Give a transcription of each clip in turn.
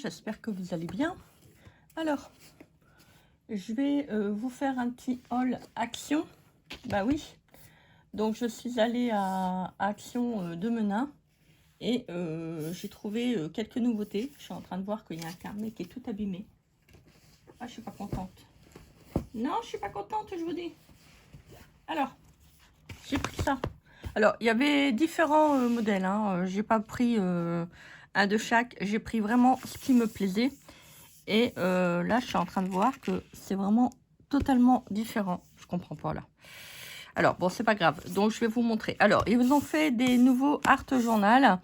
j'espère que vous allez bien. Alors, je vais vous faire un petit haul Action. Bah oui, donc je suis allée à Action de Menin et j'ai trouvé quelques nouveautés. Je suis en train de voir qu'il y a un carnet qui est tout abîmé. Ah, je suis pas contente. Non, je suis pas contente, je vous dis. Alors, j'ai pris ça. Alors, il y avait différents modèles. Hein. J'ai pas pris un de chaque. J'ai pris vraiment ce qui me plaisait. Et là, je suis en train de voir que c'est vraiment totalement différent. Je comprends pas là. Alors, bon, c'est pas grave. Donc, je vais vous montrer. Alors, ils vous ont fait des nouveaux Art Journal.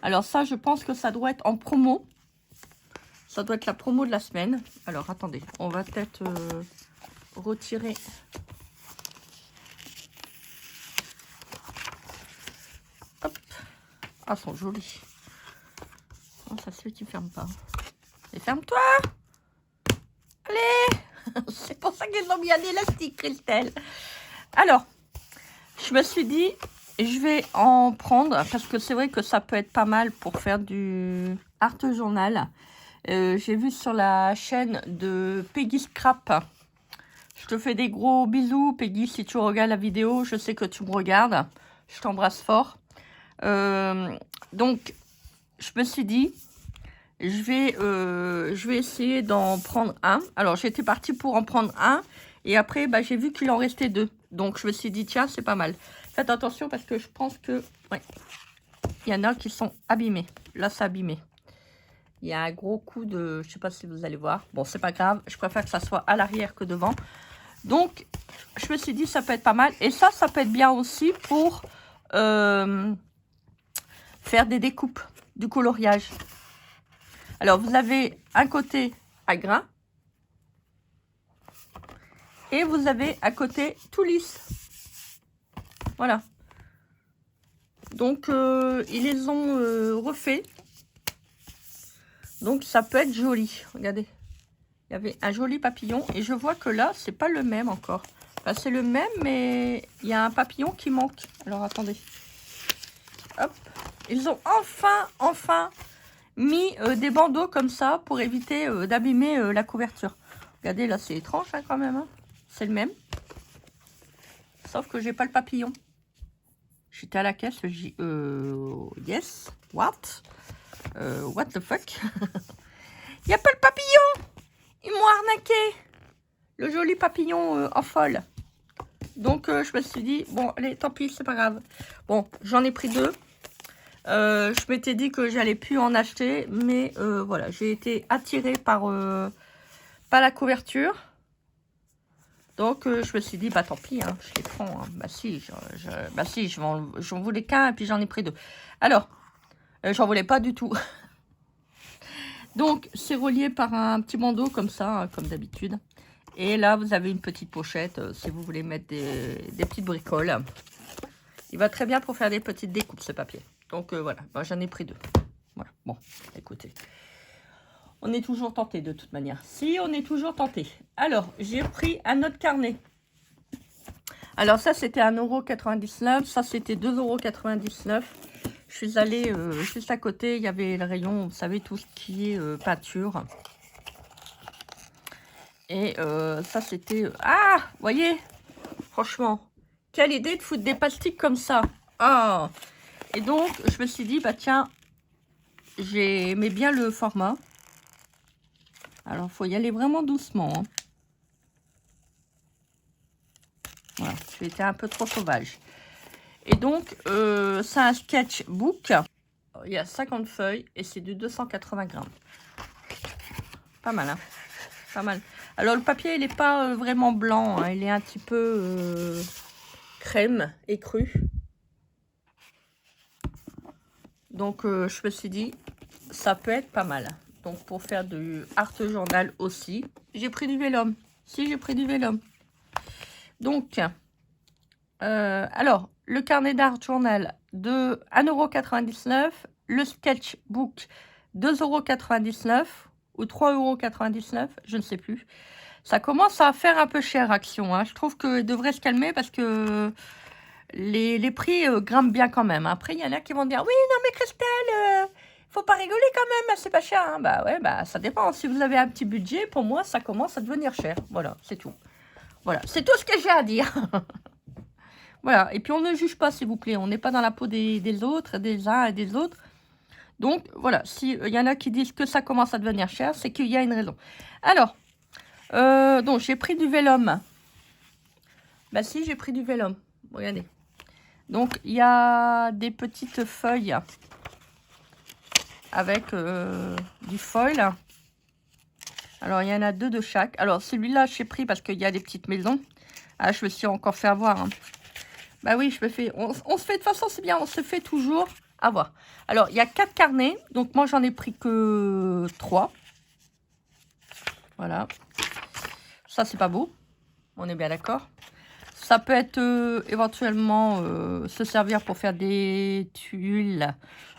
Alors, ça, je pense que ça doit être en promo. Ça doit être la promo de la semaine. Alors, attendez. On va peut-être retirer... Hop. Ah, elles sont jolies. Oh, ça se fait, tu fermes pas. Et ferme-toi! Allez! C'est pour ça qu'ils ont mis un élastique, Christelle. Alors, je me suis dit, je vais en prendre, parce que c'est vrai que ça peut être pas mal pour faire du Art Journal. J'ai vu sur la chaîne de Peggy Scrap. Je te fais des gros bisous, Peggy, si tu regardes la vidéo. Je sais que tu me regardes. Je t'embrasse fort. Donc, je me suis dit... Je vais essayer d'en prendre un. Alors, j'étais partie pour en prendre un. Et après, bah, j'ai vu qu'il en restait deux. Donc, je me suis dit, tiens, c'est pas mal. Faites attention parce que je pense que... Ouais, il y en a qui sont abîmés. Là, c'est abîmé. Il y a un gros coup de... Je sais pas si vous allez voir. Bon, c'est pas grave. Je préfère que ça soit à l'arrière que devant. Donc, je me suis dit, ça peut être pas mal. Et ça peut être bien aussi pour faire des découpes, du coloriage. Alors, vous avez un côté à grains et vous avez à côté tout lisse. Voilà. Donc, ils les ont refait. Donc, ça peut être joli. Regardez. Il y avait un joli papillon et je vois que là, c'est pas le même encore. Enfin, c'est le même, mais il y a un papillon qui manque. Alors, attendez. Hop. Ils ont enfin mis des bandeaux comme ça pour éviter d'abîmer la couverture. Regardez, là, c'est étrange hein, quand même. Hein. C'est le même. Sauf que j'ai pas le papillon. J'étais à la caisse, j'ai yes, what the fuck. Il n'y a pas le papillon. Ils m'ont arnaqué. Le joli papillon en folle. Donc, je me suis dit, bon, allez, tant pis, c'est pas grave. Bon, j'en ai pris deux. Je m'étais dit que j'allais plus en acheter, mais voilà, j'ai été attirée par la couverture. Donc, je me suis dit, bah tant pis, hein, je les prends. Hein. Bah si, j'en voulais qu'un et puis j'en ai pris deux. Alors, j'en voulais pas du tout. Donc, c'est relié par un petit bandeau comme ça, hein, comme d'habitude. Et là, vous avez une petite pochette si vous voulez mettre des petites bricoles. Il va très bien pour faire des petites découpes, ce papier. Donc, voilà, bah, j'en ai pris deux. Voilà, bon, écoutez. On est toujours tenté de toute manière. Si, on est toujours tenté. Alors, j'ai pris un autre carnet. Alors, ça, c'était 1,99 €. Ça, c'était 2,99 €. Je suis allée juste à côté. Il y avait le rayon, vous savez, tout ce qui est peinture. Et ça, c'était... Ah, vous voyez, franchement, quelle idée de foutre des plastiques comme ça. Ah. Et donc, je me suis dit, bah tiens, j'aimais bien le format. Alors, il faut y aller vraiment doucement. Hein. Voilà, j'ai été un peu trop sauvage. Et donc, c'est un sketchbook. Il y a 50 feuilles et c'est de 280 grammes. Pas mal, hein. Pas mal. Alors, le papier, il n'est pas vraiment blanc. Hein. Il est un petit peu crème et cru. Donc, je me suis dit, ça peut être pas mal. Donc, pour faire du Art Journal aussi. J'ai pris du vélum. Si, j'ai pris du vélum. Donc, alors, le carnet d'Art Journal de 1,99 €. Le sketchbook 2,99 € ou 3,99 €, je ne sais plus. Ça commence à faire un peu cher, Action. Hein. Je trouve qu'il devrait se calmer parce que les prix grimpent bien quand même. Après, il y en a qui vont dire, oui, non mais Christelle, faut pas rigoler quand même, c'est pas cher. Hein. Bah ouais, bah ça dépend. Si vous avez un petit budget, pour moi, ça commence à devenir cher. Voilà, c'est tout. Voilà, c'est tout ce que j'ai à dire. Voilà, et puis on ne juge pas, s'il vous plaît. On n'est pas dans la peau des autres, des uns et des autres. Donc, voilà, s'il y en a qui disent que ça commence à devenir cher, c'est qu'il y a une raison. Alors, donc j'ai pris du vélum. Bah si, j'ai pris du vélum. Regardez. Donc, il y a des petites feuilles avec du foil. Alors, il y en a 2 de chaque. Alors, celui-là, j'ai pris parce qu'il y a des petites maisons. Ah, je me suis encore fait avoir. Hein. Bah oui, je me fais... On se fait, de toute façon, c'est bien, on se fait toujours avoir. Alors, il y a 4 carnets. Donc, moi, j'en ai pris que 3. Voilà. Ça, c'est pas beau. On est bien d'accord. Ça peut être éventuellement se servir pour faire des tuiles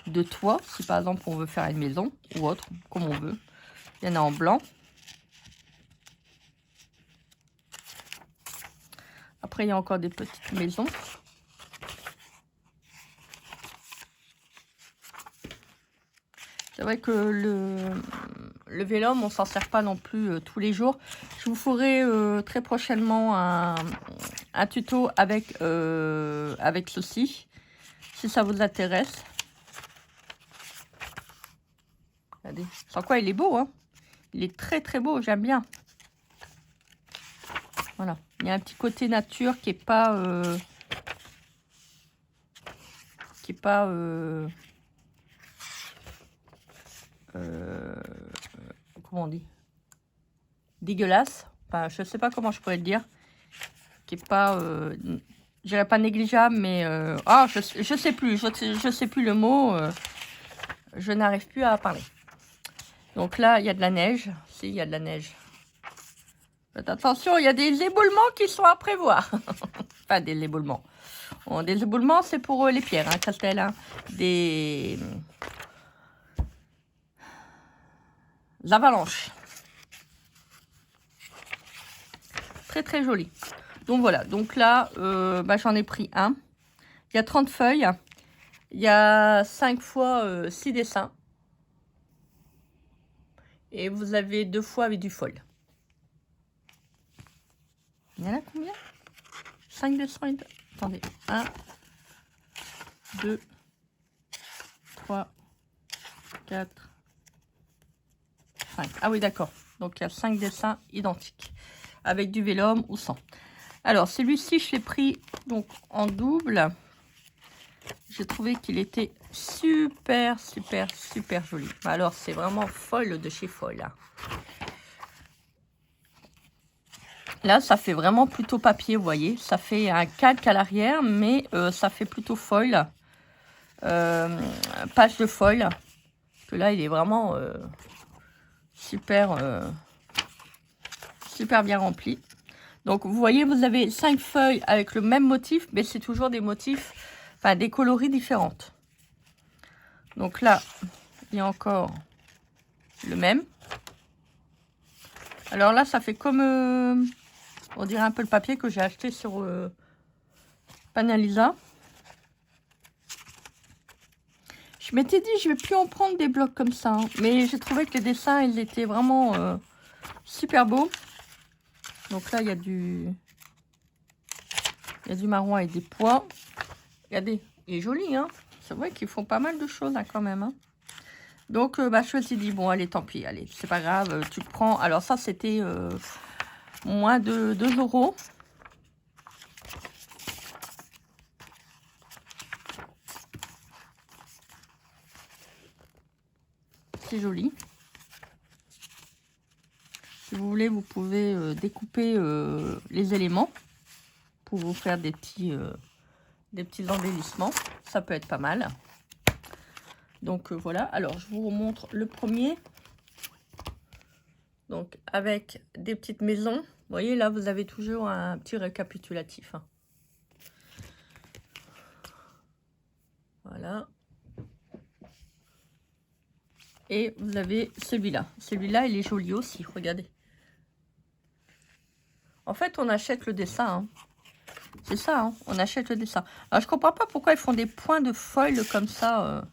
de toit. Si, par exemple, on veut faire une maison ou autre, comme on veut. Il y en a en blanc. Après, il y a encore des petites maisons. C'est vrai que le vélum, on s'en sert pas non plus tous les jours. Je vous ferai très prochainement un tuto avec ceci, si ça vous intéresse. Regardez. Sans quoi, il est beau, hein. Il est très très beau, j'aime bien. Voilà. Il y a un petit côté nature qui est pas... comment on dit, dégueulasse, enfin je sais pas comment je pourrais le dire, qui est pas je dirais pas négligeable, mais je sais plus, je sais plus le mot, je n'arrive plus à parler. Donc là il y a de la neige, si, il y a de la neige. Faites attention, il y a des éboulements qui sont à prévoir. Enfin des éboulements, des éboulements c'est pour les pierres, hein, Castel, hein. Des avalanches. Très très joli. Donc voilà, donc là j'en ai pris un. Il y a 30 feuilles. Il y a 5 fois 6 dessins. Et vous avez 2 fois avec du foil. Il y en a combien? 5 dessins. Attendez. 1, 2, 3, 4, 5. Ah oui, d'accord. Donc il y a 5 dessins identiques. Avec du vélum ou sans. Alors, celui-ci, je l'ai pris donc en double. J'ai trouvé qu'il était super, super, super joli. Alors, c'est vraiment foil de chez foil. Là. Là, ça fait vraiment plutôt papier, vous voyez. Ça fait un calque à l'arrière, mais ça fait plutôt foil. Page de foil. Que là, il est vraiment super, super bien rempli. Donc, vous voyez, vous avez 5 feuilles avec le même motif, mais c'est toujours des motifs, enfin, des coloris différentes. Donc là, il y a encore le même. Alors là, ça fait comme, on dirait un peu le papier que j'ai acheté sur Panalisa. Je m'étais dit, je vais plus en prendre des blocs comme ça. Hein. Mais j'ai trouvé que les dessins, ils étaient vraiment super beaux. Donc là, il y a du marron avec des pois. Regardez, il est joli, hein. C'est vrai qu'ils font pas mal de choses, hein, quand même. Hein. Donc, je me suis dit, bon, allez, tant pis, allez, c'est pas grave, tu prends. Alors ça, c'était moins de 2 €. C'est joli. Si vous voulez, vous pouvez découper les éléments pour vous faire des petits embellissements. Ça peut être pas mal. Donc voilà, alors je vous remontre le premier. Donc avec des petites maisons. Vous voyez, là, vous avez toujours un petit récapitulatif. Hein. Voilà. Et vous avez celui-là. Celui-là, il est joli aussi, regardez. En fait, on achète le dessin. Hein. C'est ça, hein, on achète le dessin. Alors, je comprends pas pourquoi ils font des points de foil comme ça.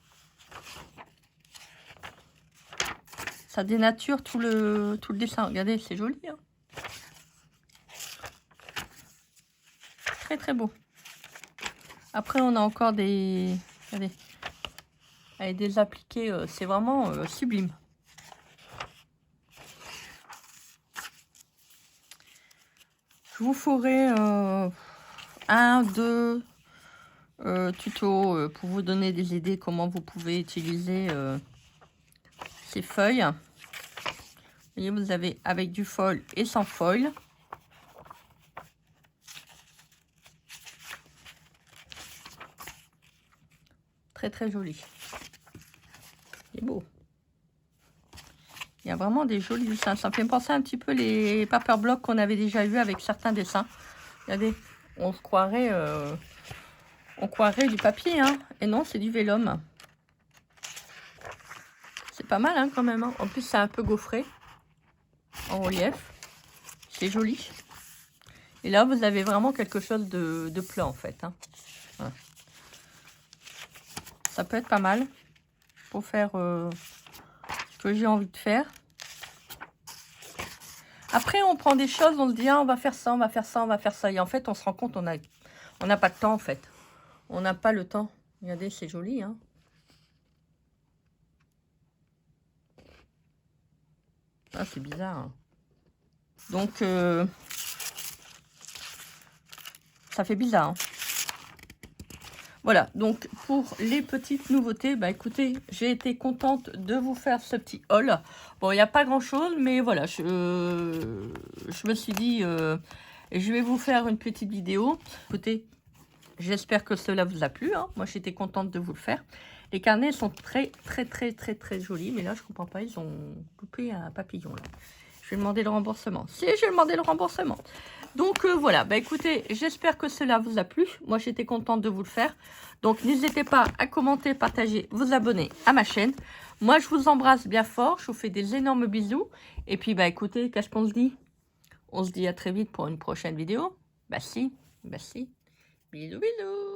Ça dénature tout le dessin. Regardez, c'est joli. Hein, très très beau. Après, on a encore des... Regardez. Avec des appliqués, c'est vraiment sublime. Je vous ferai 1-2 tutos pour vous donner des idées comment vous pouvez utiliser ces feuilles. Vous voyez, vous avez avec du foil et sans foil. Très très joli. C'est beau. Il y a vraiment des jolis dessins. Ça me fait penser un petit peu les paper blocks qu'on avait déjà eu avec certains dessins. Regardez, on croirait du papier, hein. Et non, c'est du vélum. C'est pas mal, hein, quand même. Hein. En plus, c'est un peu gaufré en relief. C'est joli. Et là, vous avez vraiment quelque chose de plat, en fait. Hein. Voilà. Ça peut être pas mal pour faire ce que j'ai envie de faire. Après, on prend des choses, on se dit, ah, on va faire ça, on va faire ça, on va faire ça. Et en fait, on se rend compte, on n'a pas de temps, en fait. On n'a pas le temps. Regardez, c'est joli, hein. Ah, c'est bizarre. Hein. Donc, ça fait bizarre. Hein. Voilà, donc pour les petites nouveautés, bah écoutez, j'ai été contente de vous faire ce petit haul. Bon, il n'y a pas grand-chose, mais voilà, je me suis dit, je vais vous faire une petite vidéo. Écoutez, j'espère que cela vous a plu. Hein. Moi, j'étais contente de vous le faire. Les carnets sont très jolis, mais là, je comprends pas, ils ont coupé un papillon. Là. Je vais demander le remboursement. Si, je vais demander le remboursement. Donc voilà, bah écoutez, j'espère que cela vous a plu. Moi, j'étais contente de vous le faire. Donc n'hésitez pas à commenter, partager, vous abonner à ma chaîne. Moi, je vous embrasse bien fort. Je vous fais des énormes bisous. Et puis, bah écoutez, qu'est-ce qu'on se dit? On se dit à très vite pour une prochaine vidéo. Bah si, bisous, bisous.